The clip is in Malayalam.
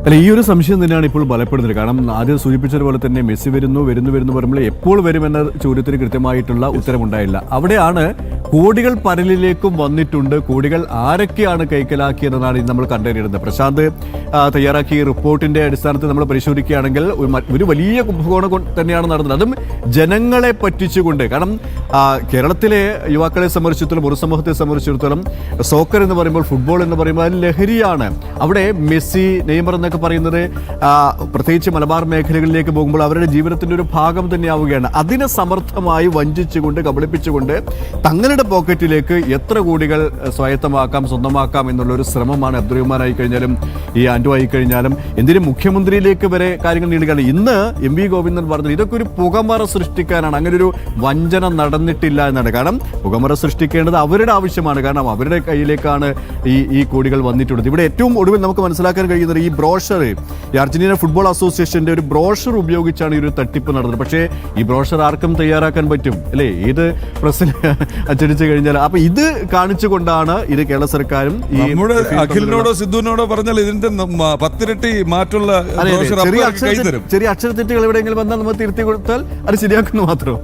അല്ല, ഈ ഒരു സംശയം തന്നെയാണ് ഇപ്പോൾ ബലപ്പെടുന്നത്. കാരണം ആദ്യം സൂചിപ്പിച്ചതുപോലെ തന്നെ മെസ്സി വരുന്നു പറയുമ്പോൾ എപ്പോൾ വരുമെന്ന ചോദ്യത്തിന് കൃത്യമായിട്ടുള്ള ഉത്തരമുണ്ടായില്ല. അവിടെയാണ് കോടികൾ പരലിലേക്കും വന്നിട്ടുണ്ട്. കോടികൾ ആരൊക്കെയാണ് കൈക്കലാക്കിയതെന്നാണ് ഇത് നമ്മൾ കണ്ടറിയുന്നത്. പ്രശാന്ത് തയ്യാറാക്കിയ റിപ്പോർട്ടിന്റെ അടിസ്ഥാനത്തിൽ നമ്മൾ പരിശോധിക്കുകയാണെങ്കിൽ ഒരു വലിയ കുംഭകോണം തന്നെയാണ് നടന്നത്. അതും ജനങ്ങളെ പറ്റിച്ചുകൊണ്ട്. കാരണം കേരളത്തിലെ യുവാക്കളെ സംബന്ധിച്ചിടത്തോളം, പൊതുസമൂഹത്തെ സംബന്ധിച്ചിടത്തോളം സോക്കർ എന്ന് പറയുമ്പോൾ, ഫുട്ബോൾ എന്ന് പറയുമ്പോൾ അത് ലഹരിയാണ്. അവിടെ മെസ്സി, നെയ്മർ എന്നൊക്കെ പറയുന്നത് പ്രത്യേകിച്ച് മലബാർ മേഖലകളിലേക്ക് പോകുമ്പോൾ അവരുടെ ജീവിതത്തിന്റെ ഒരു ഭാഗം തന്നെയാവുകയാണ്. അതിനെ സമർത്ഥമായി വഞ്ചിച്ചുകൊണ്ട്, കബളിപ്പിച്ചുകൊണ്ട് തങ്ങളുടെ പോക്കറ്റിലേക്ക് എത്ര കോടികൾ സ്വായത്തമാക്കാം, സ്വന്തമാക്കാം എന്നുള്ളൊരു ശ്രമമാണ് അബ്ദുൾ റഹ്മാനായി കഴിഞ്ഞാലും ഈ ആൻഡു ആയി കഴിഞ്ഞാലും എന്തിനും മുഖ്യമന്ത്രിയിലേക്ക് വരെ കാര്യങ്ങൾ നീളുകയാണ്. ഇന്ന് എം വി ഗോവിന്ദൻ പറഞ്ഞത് ഇതൊക്കെ ഒരു പുകമറ സൃഷ്ടിക്കാനാണ്. അങ്ങനെ ഒരു വഞ്ചന നടന്നിട്ടില്ല എന്നാണ്. കാരണം പുകമറ സൃഷ്ടിക്കേണ്ടത് അവരുടെ ആവശ്യമാണ്. കാരണം അവരുടെ കയ്യിലേക്കാണ് ഈ കോടികൾ വന്നിട്ടുള്ളത്. ഇവിടെ ഏറ്റവും ഒടുവിൽ നമുക്ക് മനസ്സിലാക്കാൻ കഴിയുന്നത് ഈ ബ്രോഷർ, ഈ അർജന്റീന ഫുട്ബോൾ അസോസിയേഷന്റെ ഒരു ബ്രോഷർ ഉപയോഗിച്ചാണ് ഈ ഒരു തട്ടിപ്പ് നടന്നത്. പക്ഷേ ഈ ബ്രോഷർ ആർക്കും തയ്യാറാക്കാൻ പറ്റും അല്ലേ? ഏത് പ്രസിന് അച്ചടിച്ചു കഴിഞ്ഞാൽ. അപ്പൊ ഇത് കാണിച്ചുകൊണ്ടാണ് ഇത് കേരള സർക്കാരും നമ്മുടെ അഖിലിനോടോ സിദ്ധുവിനോടോ പറഞ്ഞാൽ ഇതിന്റെ 10 ഇരട്ടി മാറ്റുള്ള ചെറിയ അക്ഷരത്തെറ്റുകൾ എവിടെയെങ്കിലും വന്നാൽ നമ്മൾ തിരുത്തി കൊടുത്താൽ അത് ശരിയാക്കുന്നു മാത്രം.